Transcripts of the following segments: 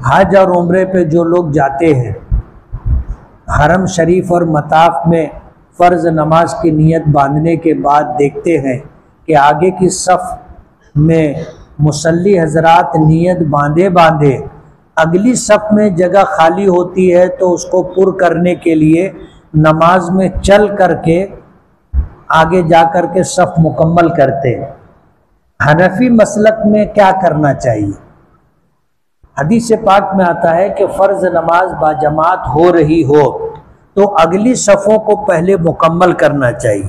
حج اور عمرے پہ جو لوگ جاتے ہیں، حرم شریف اور مطاف میں فرض نماز کی نیت باندھنے کے بعد دیکھتے ہیں کہ آگے کی صف میں مصلی حضرات نیت باندھے اگلی صف میں جگہ خالی ہوتی ہے تو اس کو پر کرنے کے لیے نماز میں چل کر کے آگے جا کر کے صف مکمل کرتے ہیں۔ حنفی مسلک میں کیا کرنا چاہیے؟ حدیث پاک میں آتا ہے کہ فرض نماز باجماعت ہو رہی ہو تو اگلی صفوں کو پہلے مکمل کرنا چاہیے۔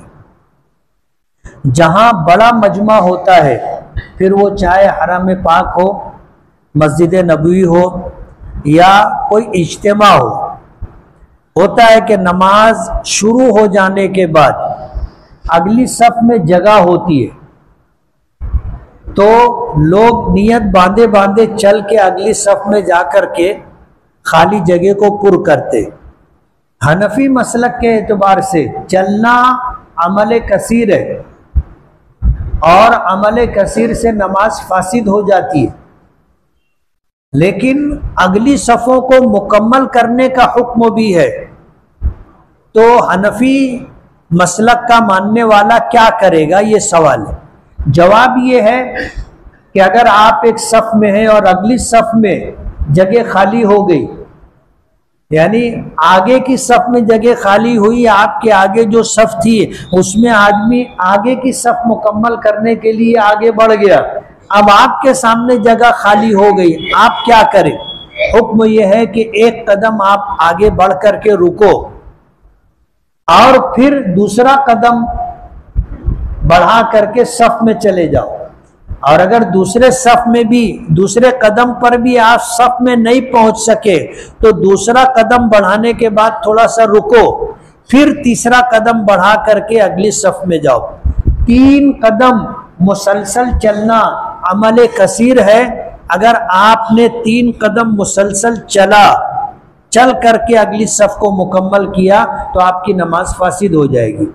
جہاں بڑا مجمع ہوتا ہے پھر وہ چاہے حرم پاک ہو، مسجد نبوی ہو یا کوئی اجتماع ہو، ہوتا ہے کہ نماز شروع ہو جانے کے بعد اگلی صف میں جگہ ہوتی ہے تو لوگ نیت باندھے چل کے اگلی صف میں جا کر کے خالی جگہ کو پر کرتے۔ حنفی مسلک کے اعتبار سے چلنا عمل کثیر ہے اور عمل کثیر سے نماز فاسد ہو جاتی ہے، لیکن اگلی صفوں کو مکمل کرنے کا حکم بھی ہے۔ تو حنفی مسلک کا ماننے والا کیا کرے گا، یہ سوال ہے۔ جواب یہ ہے کہ اگر آپ ایک صف میں ہیں اور اگلی صف میں جگہ خالی ہو گئی، یعنی آگے کی صف میں جگہ خالی ہوئی، آپ کے آگے جو صف تھی اس میں آدمی آگے کی صف مکمل کرنے کے لیے آگے بڑھ گیا، اب آپ کے سامنے جگہ خالی ہو گئی، آپ کیا کریں؟ حکم یہ ہے کہ ایک قدم آپ آگے بڑھ کر کے رکو اور پھر دوسرا قدم بڑھا کر کے صف میں چلے جاؤ، اور اگر دوسرے صف میں بھی دوسرے قدم پر بھی آپ صف میں نہیں پہنچ سکے تو دوسرا قدم بڑھانے کے بعد تھوڑا سا رکو، پھر تیسرا قدم بڑھا کر کے اگلی صف میں جاؤ۔ 3 قدم مسلسل چلنا عمل کثیر ہے۔ اگر آپ نے 3 قدم مسلسل چل کر کے اگلی صف کو مکمل کیا تو آپ کی نماز فاسد ہو جائے گی۔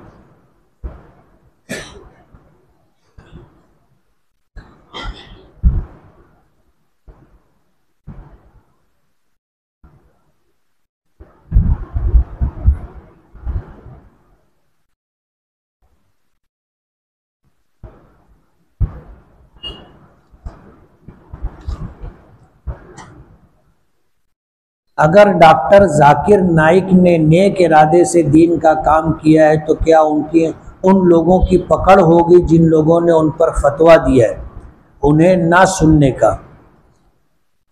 اگر ڈاکٹر ذاکر نائک نے نیک ارادے سے دین کا کام کیا ہے تو کیا ان لوگوں کی پکڑ ہوگی جن لوگوں نے ان پر فتویٰ دیا ہے انہیں نہ سننے کا؟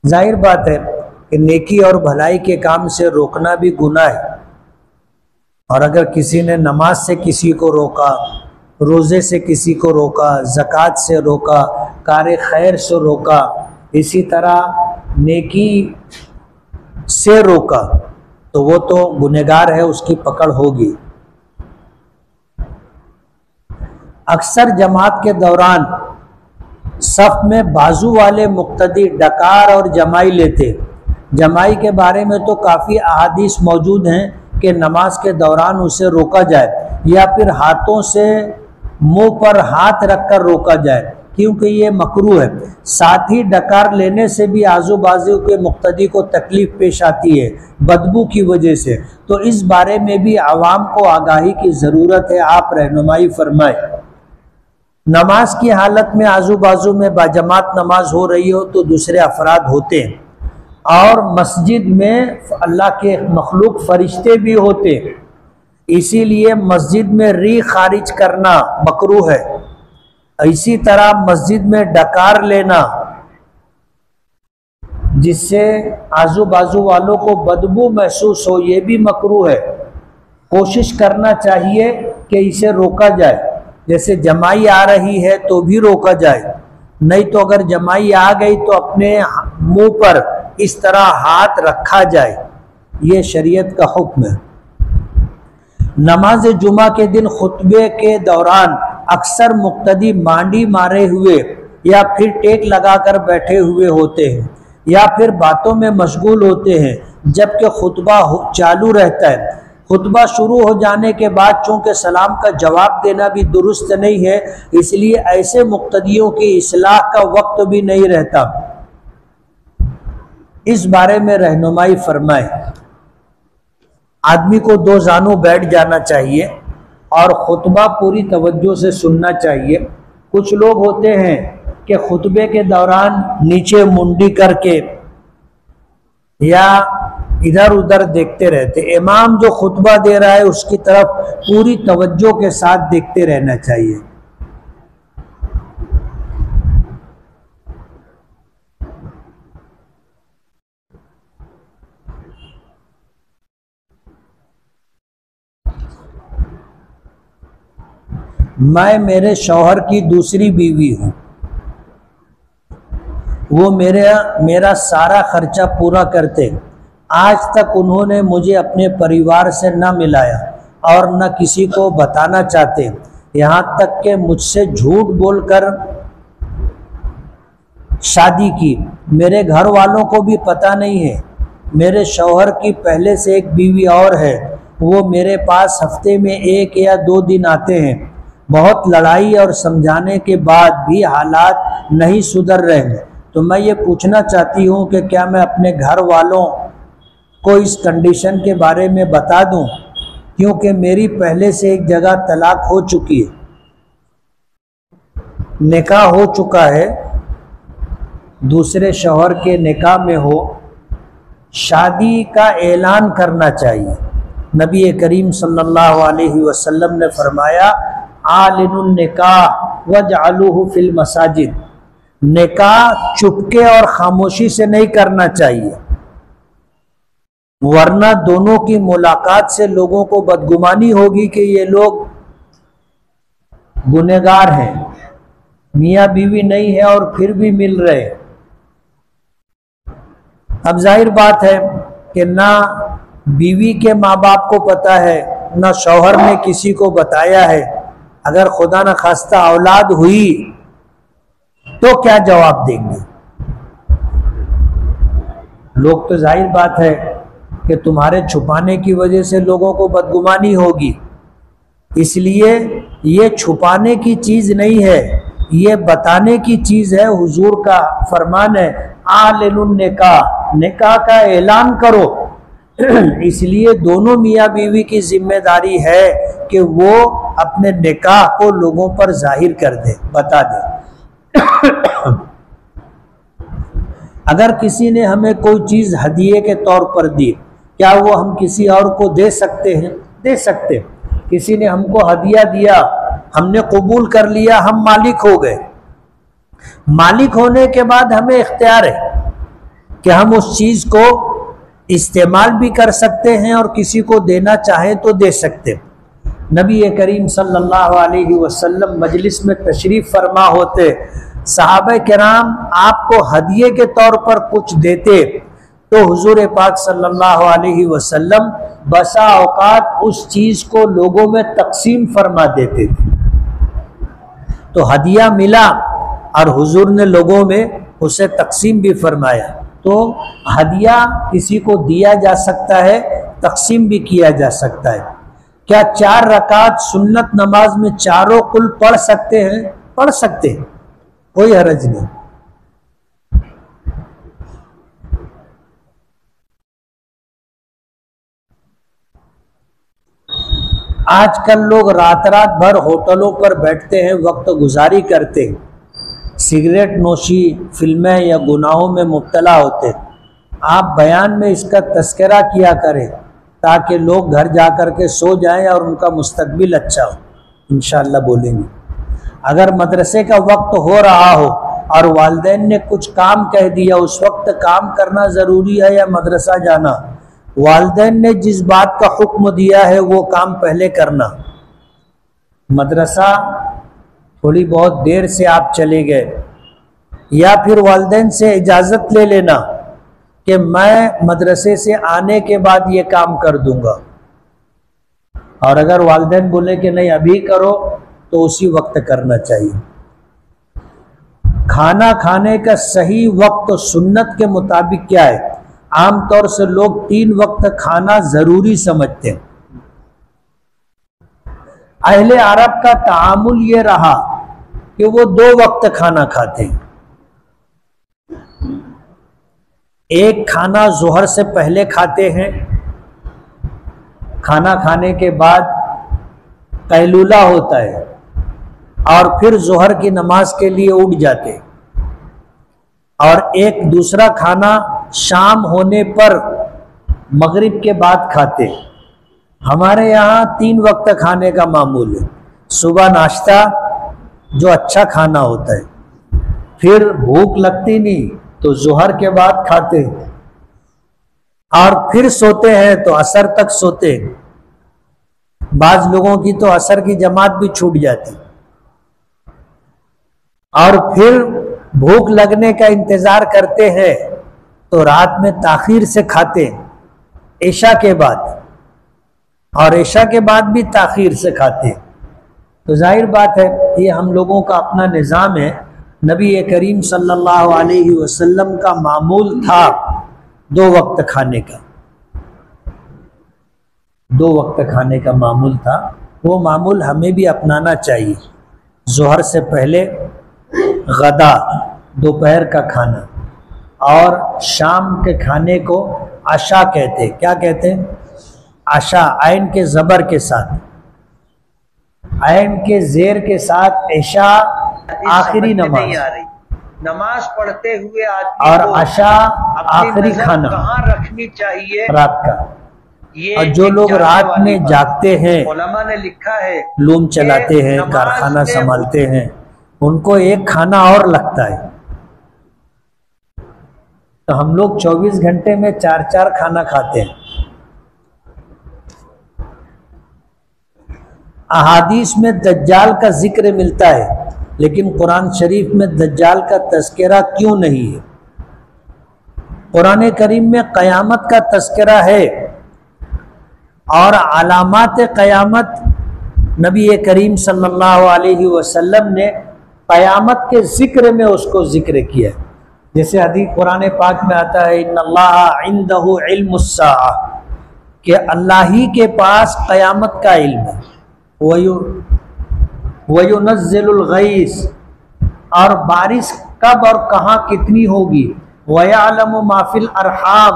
ظاہر بات ہے کہ نیکی اور بھلائی کے کام سے روکنا بھی گناہ ہے، اور اگر کسی نے نماز سے کسی کو روکا، روزے سے کسی کو روکا، زکوٰۃ سے روکا، کار خیر سے روکا، اسی طرح نیکی سے روکا تو وہ تو گنہگار ہے، اس کی پکڑ ہوگی۔ اکثر جماعت کے دوران صف میں بازو والے مقتدی ڈکار اور جمائی لیتے۔ جمائی کے بارے میں تو کافی احادیث موجود ہیں کہ نماز کے دوران اسے روکا جائے یا پھر ہاتھوں سے منہ پر ہاتھ رکھ کر روکا جائے، کیونکہ یہ مکروہ ہے۔ ساتھ ہی ڈکار لینے سے بھی آزو بازو کے مقتدی کو تکلیف پیش آتی ہے بدبو کی وجہ سے، تو اس بارے میں بھی عوام کو آگاہی کی ضرورت ہے، آپ رہنمائی فرمائیں۔ نماز کی حالت میں آزو بازو میں باجماعت نماز ہو رہی ہو تو دوسرے افراد ہوتے ہیں، اور مسجد میں اللہ کے مخلوق فرشتے بھی ہوتے ہیں، اسی لیے مسجد میں ری خارج کرنا مکروہ ہے۔ اسی طرح مسجد میں ڈکار لینا جس سے آزو بازو والوں کو بدبو محسوس ہو، یہ بھی مکروہ ہے۔ کوشش کرنا چاہیے کہ اسے روکا جائے، جیسے جمائی آ رہی ہے تو بھی روکا جائے، نہیں تو اگر جمائی آ گئی تو اپنے منہ پر اس طرح ہاتھ رکھا جائے، یہ شریعت کا حکم ہے۔ نماز جمعہ کے دن خطبے کے دوران اکثر مقتدی مانڈی مارے ہوئے یا پھر ٹیک لگا کر بیٹھے ہوئے ہوتے ہیں یا پھر باتوں میں مشغول ہوتے ہیں جبکہ خطبہ چالو رہتا ہے۔ خطبہ شروع ہو جانے کے بعد چونکہ سلام کا جواب دینا بھی درست نہیں ہے، اس لیے ایسے مقتدیوں کی اصلاح کا وقت بھی نہیں رہتا۔ اس بارے میں رہنمائی فرمائیں۔ آدمی کو دو زانوں بیٹھ جانا چاہیے اور خطبہ پوری توجہ سے سننا چاہیے۔ کچھ لوگ ہوتے ہیں کہ خطبے کے دوران نیچے منڈی کر کے یا ادھر ادھر دیکھتے رہتے۔ امام جو خطبہ دے رہا ہے اس کی طرف پوری توجہ کے ساتھ دیکھتے رہنا چاہیے۔ میں میرے شوہر کی دوسری بیوی ہوں، وہ میرا سارا خرچہ پورا کرتے، آج تک انہوں نے مجھے اپنے پریوار سے نہ ملایا اور نہ کسی کو بتانا چاہتے، یہاں تک کہ مجھ سے جھوٹ بول کر شادی کی۔ میرے گھر والوں کو بھی پتہ نہیں ہے۔ میرے شوہر کی پہلے سے ایک بیوی اور ہے، وہ میرے پاس ہفتے میں 1 یا 2 دن آتے ہیں۔ بہت لڑائی اور سمجھانے کے بعد بھی حالات نہیں سدھر رہے ہیں، تو میں یہ پوچھنا چاہتی ہوں کہ کیا میں اپنے گھر والوں کو اس کنڈیشن کے بارے میں بتا دوں، کیونکہ میری پہلے سے ایک جگہ طلاق ہو چکی ہے، نکاح ہو چکا ہے، دوسرے شوہر کے نکاح میں ہو۔ شادی کا اعلان کرنا چاہیے۔ نبی کریم صلی اللہ علیہ وسلم نے فرمایا اعلنوا النکاح واجعلوہ فی المساجد، نکاح چپکے اور خاموشی سے نہیں کرنا چاہیے، ورنہ دونوں کی ملاقات سے لوگوں کو بدگمانی ہوگی کہ یہ لوگ گنہگار ہیں، میاں بیوی نہیں ہے اور پھر بھی مل رہے۔ اب ظاہر بات ہے کہ نہ بیوی کے ماں باپ کو پتہ ہے، نہ شوہر نے کسی کو بتایا ہے۔ اگر خدا نہ خواستہ اولاد ہوئی تو کیا جواب دیں گے؟ لوگ تو ظاہر بات ہے کہ تمہارے چھپانے کی وجہ سے لوگوں کو بدگمانی ہوگی، اس لیے یہ چھپانے کی چیز نہیں ہے، یہ بتانے کی چیز ہے۔ حضور کا فرمان ہے اعلنوا النکاح، نکاح کا اعلان کرو۔ اس لیے دونوں میاں بیوی کی ذمہ داری ہے کہ وہ اپنے نکاح کو لوگوں پر ظاہر کر دے، بتا دے۔ اگر کسی نے ہمیں کوئی چیز ہدیے کے طور پر دی، کیا وہ ہم کسی اور کو دے سکتے ہیں؟ دے سکتے۔ کسی نے ہم کو ہدیہ دیا، ہم نے قبول کر لیا، ہم مالک ہو گئے۔ مالک ہونے کے بعد ہمیں اختیار ہے کہ ہم اس چیز کو استعمال بھی کر سکتے ہیں اور کسی کو دینا چاہیں تو دے سکتے۔ نبی کریم صلی اللہ علیہ وسلم مجلس میں تشریف فرما ہوتے، صحابہ کرام آپ کو ہدیے کے طور پر کچھ دیتے تو حضور پاک صلی اللہ علیہ وسلم بسا اوقات اس چیز کو لوگوں میں تقسیم فرما دیتے تھے۔ تو ہدیہ ملا اور حضور نے لوگوں میں اسے تقسیم بھی فرمایا۔ تو ہدیہ کسی کو دیا جا سکتا ہے، تقسیم بھی کیا جا سکتا ہے۔ کیا 4 رکعت سنت نماز میں چاروں کل پڑھ سکتے ہیں؟ پڑھ سکتے ہیں، کوئی حرج نہیں۔ آج کل لوگ رات بھر ہوٹلوں پر بیٹھتے ہیں، وقت گزاری کرتے ہیں، سگریٹ نوشی، فلمیں یا گناہوں میں مبتلا ہوتے۔ آپ بیان میں اس کا تذکرہ کیا کریں تاکہ لوگ گھر جا کر کے سو جائیں اور ان کا مستقبل اچھا ہو۔ انشاءاللہ بولیں گے۔ اگر مدرسے کا وقت ہو رہا ہو اور والدین نے کچھ کام کہہ دیا، اس وقت کام کرنا ضروری ہے یا مدرسہ جانا؟ والدین نے جس بات کا حکم دیا ہے وہ کام پہلے کرنا۔ مدرسہ تھوڑی بہت دیر سے آپ چلے گئے، یا پھر والدین سے اجازت لے لینا کہ میں مدرسے سے آنے کے بعد یہ کام کر دوں گا، اور اگر والدین بولے کہ نہیں ابھی کرو تو اسی وقت کرنا چاہیے۔ کھانا کھانے کا صحیح وقت سنت کے مطابق کیا ہے؟ عام طور سے لوگ 3 وقت کھانا ضروری سمجھتے ہیں۔ اہل عرب کا تعامل یہ رہا کہ وہ 2 وقت کھانا کھاتے ہیں۔ ایک کھانا ظہر سے پہلے کھاتے ہیں، کھانا کھانے کے بعد قیلولہ ہوتا ہے اور پھر ظہر کی نماز کے لیے اٹھ جاتے، اور ایک دوسرا کھانا شام ہونے پر مغرب کے بعد کھاتے۔ ہمارے یہاں 3 وقت کھانے کا معمول ہے، صبح ناشتہ جو اچھا کھانا ہوتا ہے، پھر بھوک لگتی نہیں تو ظہر کے بعد کھاتے، اور پھر سوتے ہیں تو عصر تک سوتے۔ بعض لوگوں کی تو عصر کی جماعت بھی چھوٹ جاتی، اور پھر بھوک لگنے کا انتظار کرتے ہیں تو رات میں تاخیر سے کھاتے، عشاء کے بعد، اور عشاء کے بعد بھی تاخیر سے کھاتے۔ تو ظاہر بات ہے یہ ہم لوگوں کا اپنا نظام ہے۔ نبی کریم صلی اللہ علیہ وسلم کا معمول تھا 2 وقت کھانے کا، 2 وقت کھانے کا معمول تھا، وہ معمول ہمیں بھی اپنانا چاہیے۔ ظہر سے پہلے غدا، دوپہر کا کھانا، اور شام کے کھانے کو عشاء کہتے۔ کیا کہتے ہیں؟ عشاء، عین کے زبر کے ساتھ، عین کے زیر کے ساتھ عشاء آخری نماز پڑھتے ہوئے آدمی اور عشاء آخری کھانا کہاں رکھنی چاہیے رات کا۔ اور جو لوگ رات میں جاگتے ہیں، علماء نے لکھا ہے لوم چلاتے ہیں، کارخانہ سنبھالتے ہیں، ان کو ایک کھانا اور لگتا ہے۔ تو ہم لوگ 24 گھنٹے میں 4 کھانا کھاتے ہیں۔ احادیث میں دجال کا ذکر ملتا ہے، لیکن قرآن شریف میں دجال کا تذکرہ کیوں نہیں ہے؟ قرآن کریم میں قیامت کا تذکرہ ہے، اور علامات قیامت نبی کریم صلی اللہ علیہ وسلم نے قیامت کے ذکر میں اس کو ذکر کیا ہے۔ جیسے حدیث قرآن پاک میں آتا ہے ان اللہ عندہ علم الساعہ، کہ اللہ ہی کے پاس قیامت کا علم ہے۔ وَيُنَزِّلُ الْغَيْثَ، اور بارش کب اور کہاں کتنی ہوگی۔ وَيَعْلَمُ مَا فِي الْأَرْحَامِ،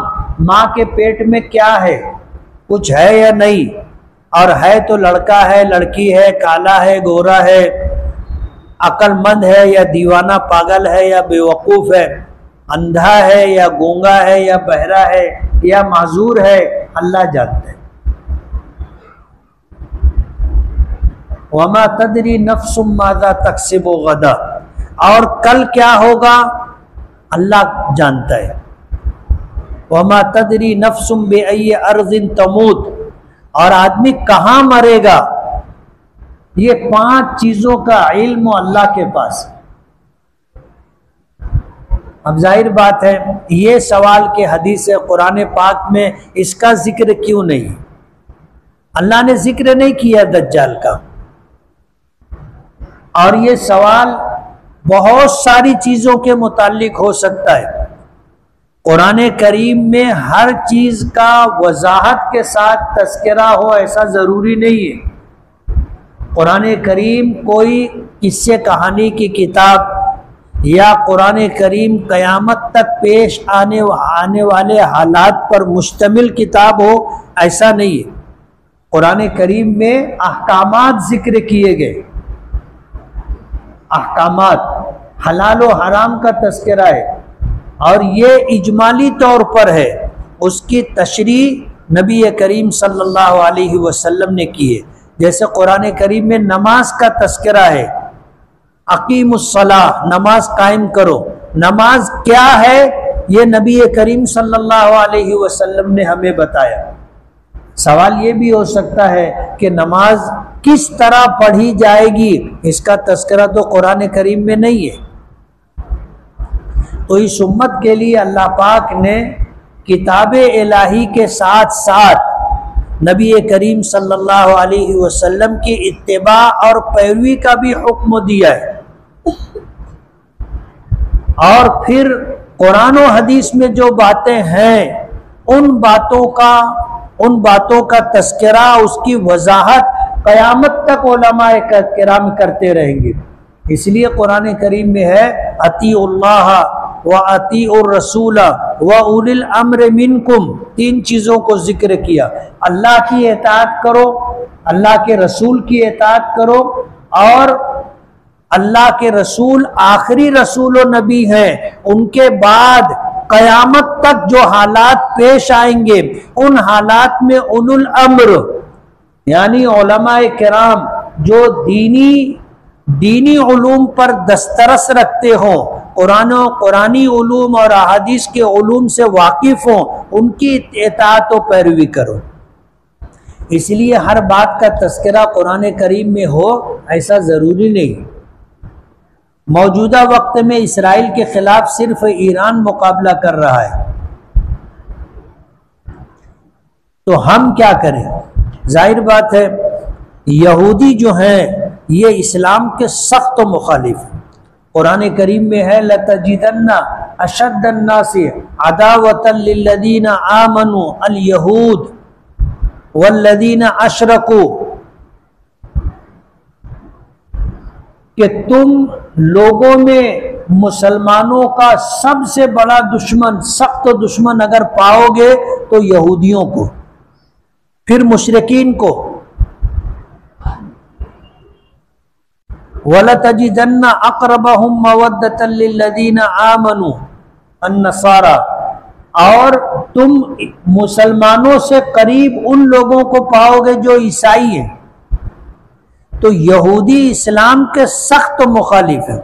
ماں کے پیٹ میں کیا ہے، کچھ ہے یا نہیں، اور ہے تو لڑکا ہے، لڑکی ہے، کالا ہے، گورا ہے، عقل مند ہے یا دیوانہ پاگل ہے یا بیوقوف ہے، اندھا ہے یا گونگا ہے یا بہرا ہے یا معذور ہے، اللہ جانتا ہے۔ وَمَا تَدْرِي نَفْسٌ مَاذَا تَكْسِبُ غَدًا، اور کل کیا ہوگا اللہ جانتا ہے۔ وَمَا تَدْرِي نَفْسٌ بِأَيِّ أَرْضٍ تَمُوتُ، اور آدمی کہاں مرے گا۔ یہ 5 چیزوں کا علم اللہ کے پاس۔ اب ظاہر بات ہے یہ سوال کہ حدیث قرآن پاک میں اس کا ذکر کیوں نہیں؟ اللہ نے ذکر نہیں کیا دجال کا، اور یہ سوال بہت ساری چیزوں کے متعلق ہو سکتا ہے۔ قرآن کریم میں ہر چیز کا وضاحت کے ساتھ تذکرہ ہو ایسا ضروری نہیں ہے۔ قرآن کریم کوئی قصے کہانی کی کتاب یا قرآن کریم قیامت تک پیش آنے والے حالات پر مشتمل کتاب ہو ایسا نہیں ہے۔ قرآن کریم میں احکامات ذکر کیے گئے، احکامات، حلال و حرام کا تذکرہ ہے، اور یہ اجمالی طور پر ہے۔ اس کی تشریح نبی کریم صلی اللہ علیہ وسلم نے کی ہے۔ جیسے قرآن کریم میں نماز کا تذکرہ ہے، اقیم الصلاۃ، نماز قائم کرو۔ نماز کیا ہے یہ نبی کریم صلی اللہ علیہ وسلم نے ہمیں بتایا۔ سوال یہ بھی ہو سکتا ہے کہ نماز کس طرح پڑھی جائے گی، اس کا تذکرہ تو قرآن کریم میں نہیں ہے۔ تو اس امت کے لیے اللہ پاک نے کتاب الہی کے ساتھ ساتھ نبی کریم صلی اللہ علیہ وسلم کی اتباع اور پیروی کا بھی حکم دیا ہے، اور پھر قرآن و حدیث میں جو باتیں ہیں ان باتوں کا تذکرہ، اس کی وضاحت قیامت تک علماء کرام کرتے رہیں گے۔ اس لیے قرآن کریم میں ہے اطیعوا اللہ وَأَطِیعُوا الرَّسُولَ وَأُولِي الْأَمْرِ مِنْکُمْ، تین چیزوں کو ذکر کیا۔ اللہ کی اطاعت کرو، اللہ کے رسول کی اطاعت کرو، اور اللہ کے رسول آخری رسول و نبی ہیں، ان کے بعد قیامت تک جو حالات پیش آئیں گے ان حالات میں اولو الامر یعنی علماء کرام جو دینی علوم پر دسترس رکھتے ہوں، قرآنی علوم اور احادیث کے علوم سے واقف ہوں، ان کی اطاعت و پیروی کرو۔ اس لیے ہر بات کا تذکرہ قرآن کریم میں ہو ایسا ضروری نہیں۔ موجودہ وقت میں اسرائیل کے خلاف صرف ایران مقابلہ کر رہا ہے، تو ہم کیا کریں؟ ظاہر بات ہے یہودی جو ہیں یہ اسلام کے سخت و مخالف ہیں۔ قرآن کریم میں ہے لَتَجِدَنَّ أَشَدَّ النَّاسِ عَدَاوَةً لِلَّذِينَ آمَنُوا الْيَهُودَ وَالَّذِينَ أَشْرَكُوا، کہ تم لوگوں میں مسلمانوں کا سب سے بڑا دشمن، سخت دشمن اگر پاؤ گے تو یہودیوں کو، پھر مشرکین کو۔ وَلَتَجِدَنَّ أَقْرَبَهُمْ مَوَدَّةً لِلَّذِينَ آمَنُوا النَّصَارَى، اور تم مسلمانوں سے قریب ان لوگوں کو پاؤ گے جو عیسائی ہیں۔ تو یہودی اسلام کے سخت مخالف ہیں،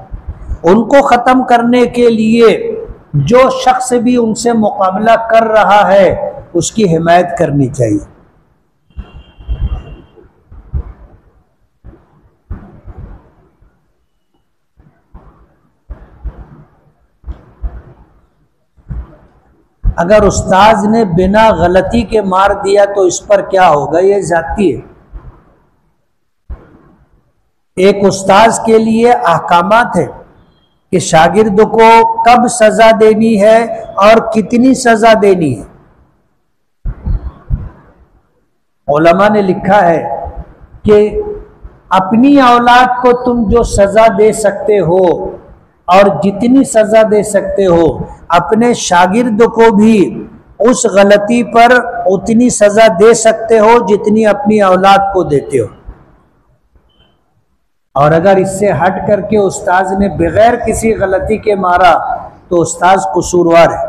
ان کو ختم کرنے کے لیے جو شخص بھی ان سے مقابلہ کر رہا ہے اس کی حمایت کرنی چاہیے۔ اگر استاذ نے بنا غلطی کے مار دیا تو اس پر کیا ہوگا؟ یہ زیادتی ہے۔ ایک استاذ کے لیے احکامات ہیں کہ شاگرد کو کب سزا دینی ہے اور کتنی سزا دینی ہے۔ علماء نے لکھا ہے کہ اپنی اولاد کو تم جو سزا دے سکتے ہو اور جتنی سزا دے سکتے ہو، اپنے شاگرد کو بھی اس غلطی پر اتنی سزا دے سکتے ہو جتنی اپنی اولاد کو دیتے ہو۔ اور اگر اس سے ہٹ کر کے استاذ نے بغیر کسی غلطی کے مارا تو استاذ قصوروار ہے۔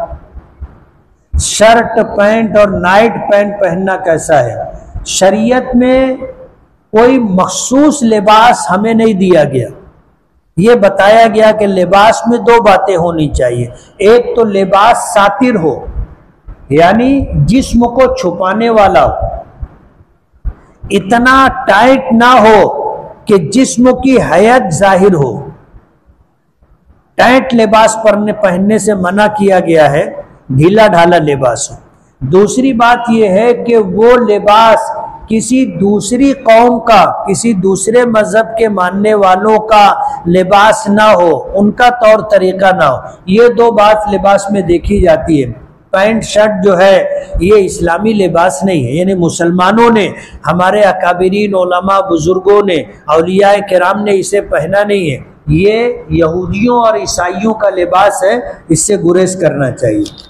شرٹ پینٹ اور نائٹ پینٹ پہننا کیسا ہے؟ شریعت میں کوئی مخصوص لباس ہمیں نہیں دیا گیا، یہ بتایا گیا کہ لباس میں دو باتیں ہونی چاہیے۔ ایک تو لباس ساتر ہو، یعنی جسم کو چھپانے والا ہو، اتنا ٹائٹ نہ ہو کہ جسم کی حیت ظاہر ہو۔ ٹائٹ لباس پہننے سے منع کیا گیا ہے، ڈھیلا ڈھالا لباس ہو۔ دوسری بات یہ ہے کہ وہ لباس کسی دوسری قوم کا، کسی دوسرے مذہب کے ماننے والوں کا لباس نہ ہو، ان کا طور طریقہ نہ ہو۔ یہ دو بات لباس میں دیکھی جاتی ہے۔ پینٹ شرٹ جو ہے یہ اسلامی لباس نہیں ہے، یعنی مسلمانوں نے، ہمارے اکابرین علماء بزرگوں نے، اولیاء کرام نے اسے پہنا نہیں ہے، یہ یہودیوں اور عیسائیوں کا لباس ہے، اس سے گریز کرنا چاہیے۔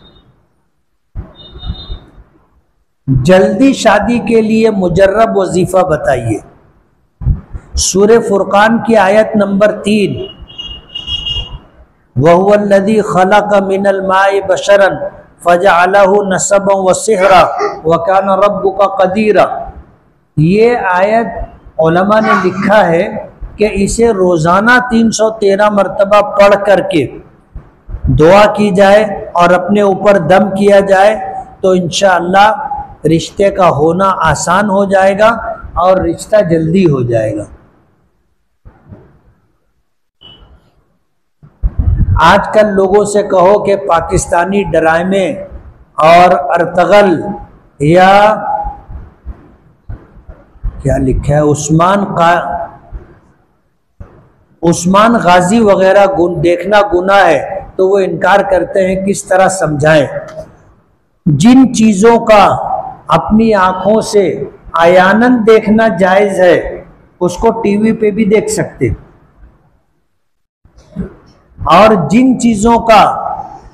جلدی شادی کے لیے مجرب وظیفہ بتائیے۔ سورہ فرقان کی آیت نمبر 3، وَهُوَ الَّذِي خَلَقَ مِنَ الْمَاءِ بَشَرًا فَجَعَلَهُ نَسَبًا وَصِهْرًا وَكَانَ رَبُّكَ قَدِيرًا، یہ آیت علماء نے لکھا ہے کہ اسے روزانہ 313 مرتبہ پڑھ کر کے دعا کی جائے اور اپنے اوپر دم کیا جائے تو انشاءاللہ رشتے کا ہونا آسان ہو جائے گا اور رشتہ جلدی ہو جائے گا۔ آج کل لوگوں سے کہو کہ پاکستانی ڈرامے اور ارطغرل یا کیا لکھا ہے عثمان غازی وغیرہ دیکھنا گناہ ہے تو وہ انکار کرتے ہیں۔ کس طرح سمجھائیں؟ جن چیزوں کا اپنی آنکھوں سے عیاناً دیکھنا جائز ہے اس کو ٹی وی پہ بھی دیکھ سکتے، اور جن چیزوں کا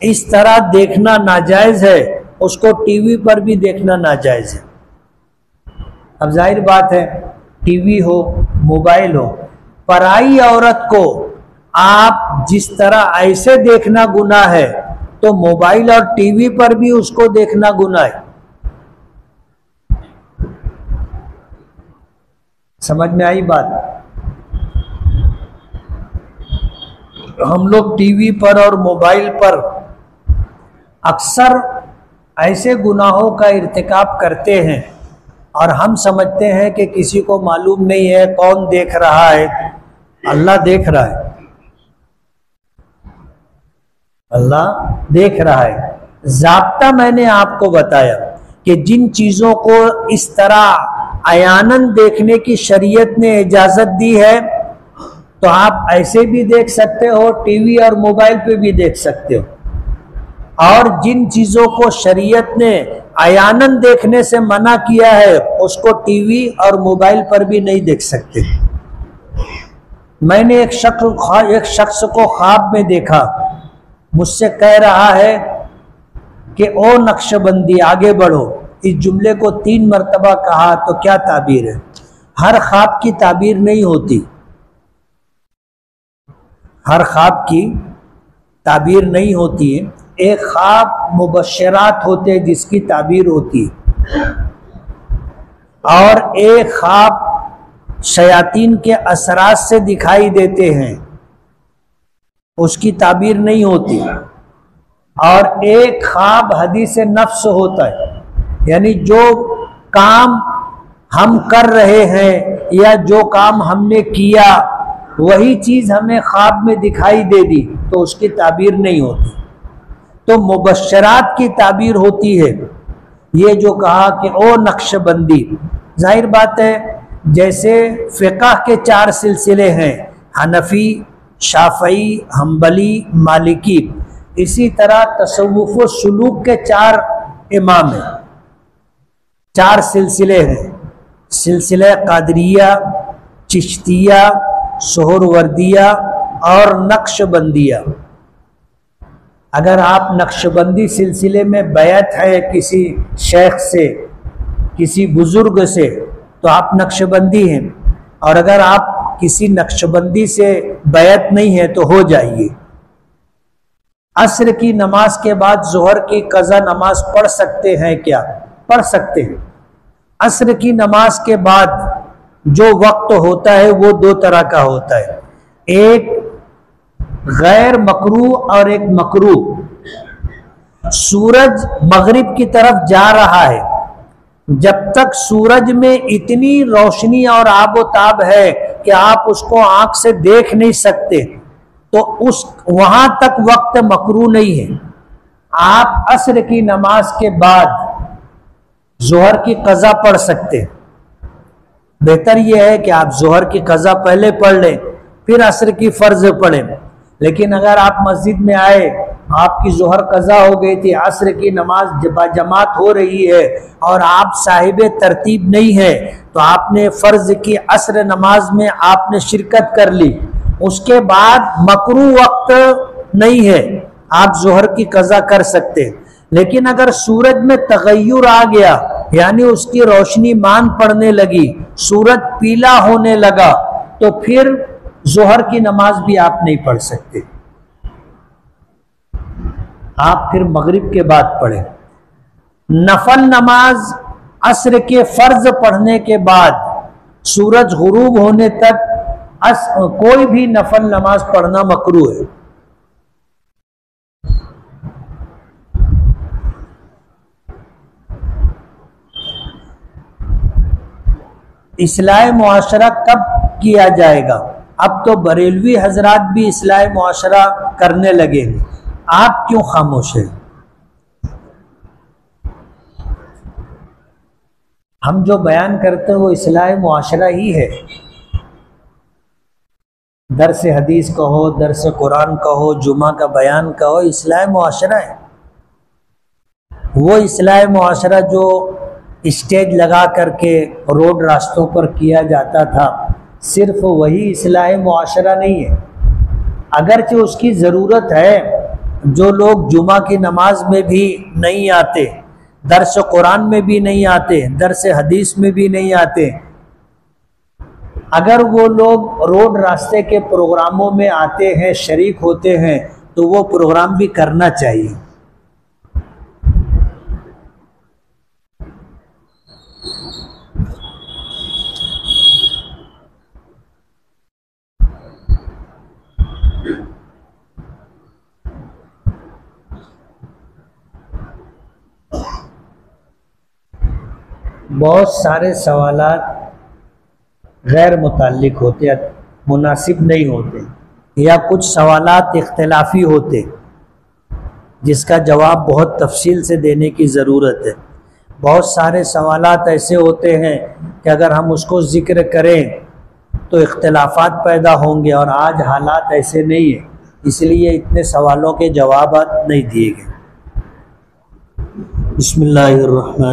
اس طرح دیکھنا ناجائز ہے، اس کو ٹی وی پر بھی دیکھنا ناجائز ہے۔ اب ظاہر بات ہے ٹی وی ہو موبائل ہو، پرائی عورت کو آپ جس طرح ایسے دیکھنا گناہ ہے تو موبائل اور ٹی وی پر بھی اس کو دیکھنا گناہ ہے۔ سمجھ میں آئی بات؟ ہم لوگ ٹی وی پر اور موبائل پر اکثر ایسے گناہوں کا ارتکاب کرتے ہیں اور ہم سمجھتے ہیں کہ کسی کو معلوم نہیں ہے، کون دیکھ رہا ہے؟ اللہ دیکھ رہا ہے، اللہ دیکھ رہا ہے۔ ضابطہ میں نے آپ کو بتایا کہ جن چیزوں کو اس طرح عیاناً دیکھنے کی شریعت نے اجازت دی ہے تو آپ ایسے بھی دیکھ سکتے ہو، ٹی وی اور موبائل پہ بھی دیکھ سکتے ہو، اور جن چیزوں کو شریعت نے عیاناً دیکھنے سے منع کیا ہے اس کو ٹی وی اور موبائل پر بھی نہیں دیکھ سکتے۔ میں نے ایک شخص کو خواب میں دیکھا، مجھ سے کہہ رہا ہے کہ او نقش بندی آگے بڑھو۔ اس جملے کو 3 مرتبہ کہا تو کیا تعبیر ہے؟ ہر خواب کی تعبیر نہیں ہوتی، ہر خواب کی تعبیر نہیں ہوتی ہے۔ ایک خواب مبشرات ہوتے جس کی تعبیر ہوتی ہے، اور ایک خواب شیاطین کے اثرات سے دکھائی دیتے ہیں، اس کی تعبیر نہیں ہوتی۔ اور ایک خواب حدیث نفس ہوتا ہے، یعنی جو کام ہم کر رہے ہیں یا جو کام ہم نے کیا وہی چیز ہمیں خواب میں دکھائی دے دی تو اس کی تعبیر نہیں ہوتی۔ تو مبشرات کی تعبیر ہوتی ہے۔ یہ جو کہا کہ او نقش بندی، ظاہر بات ہے جیسے فقہ کے 4 سلسلے ہیں، حنفی، شافعی، حنبلی، مالکی، اسی طرح تصوف و سلوک کے 4 امام ہیں، 4 سلسلے ہیں، سلسلہ قادریہ، چشتیہ، سہروردیہ اور نقش بندیہ۔ اگر آپ نقش بندی سلسلے میں بیعت ہے کسی شیخ سے، کسی بزرگ سے، تو آپ نقش بندی ہیں، اور اگر آپ کسی نقش بندی سے بیعت نہیں ہے تو ہو جائیے۔ عصر کی نماز کے بعد ظہر کی قضا نماز پڑھ سکتے ہیں کیا؟ پڑھ سکتے ہیں۔ عصر کی نماز کے بعد جو وقت ہوتا ہے وہ 2 طرح کا ہوتا ہے، ایک غیر مکروہ اور ایک مکروہ۔ سورج مغرب کی طرف جا رہا ہے، جب تک سورج میں اتنی روشنی اور آب و تاب ہے کہ آپ اس کو آنکھ سے دیکھ نہیں سکتے تو وہاں تک وقت مکروہ نہیں ہے۔ آپ عصر کی نماز کے بعد ظہر کی قضا پڑھ سکتے ہیں۔ بہتر یہ ہے کہ آپ ظہر کی قضا پہلے پڑھ لیں پھر عصر کی فرض پڑھیں، لیکن اگر آپ مسجد میں آئے، آپ کی ظہر قضا ہو گئی تھی، عصر کی نماز جماعت ہو رہی ہے اور آپ صاحب ترتیب نہیں ہے تو آپ نے فرض کی عصر نماز میں آپ نے شرکت کر لی، اس کے بعد مکروہ وقت نہیں ہے، آپ ظہر کی قضا کر سکتے۔ لیکن اگر سورج میں تغیر آ گیا، یعنی اس کی روشنی مان پڑنے لگی، سورج پیلا ہونے لگا، تو پھر ظہر کی نماز بھی آپ نہیں پڑھ سکتے، آپ پھر مغرب کے بعد پڑھیں۔ نفل نماز عصر کے فرض پڑھنے کے بعد سورج غروب ہونے تک کوئی بھی نفل نماز پڑھنا مکروہ ہے۔ اصلاح معاشرہ کب کیا جائے گا؟ اب تو بریلوی حضرات بھی اصلاح معاشرہ کرنے لگے ہیں، آپ کیوں خاموش ہیں؟ ہم جو بیان کرتے ہیں وہ اصلاح معاشرہ ہی ہے۔ درس حدیث کہو، درس قرآن کہو، جمعہ کا بیان کہو، اصلاح معاشرہ ہے۔ وہ اصلاح معاشرہ جو اسٹیج لگا کر کے روڈ راستوں پر کیا جاتا تھا، صرف وہی اصلاح معاشرہ نہیں ہے، اگرچہ اس کی ضرورت ہے، جو لوگ جمعہ کی نماز میں بھی نہیں آتے، درس قرآن میں بھی نہیں آتے، درس حدیث میں بھی نہیں آتے، اگر وہ لوگ روڈ راستے کے پروگراموں میں آتے ہیں، شریک ہوتے ہیں، تو وہ پروگرام بھی کرنا چاہیے۔ بہت سارے سوالات غیر متعلق ہوتے، مناسب نہیں ہوتے، یا کچھ سوالات اختلافی ہوتے جس کا جواب بہت تفصیل سے دینے کی ضرورت ہے۔ بہت سارے سوالات ایسے ہوتے ہیں کہ اگر ہم اس کو ذکر کریں تو اختلافات پیدا ہوں گے، اور آج حالات ایسے نہیں ہیں، اس لیے اتنے سوالوں کے جوابات نہیں دیے گئے۔ بسم اللہ الرحمن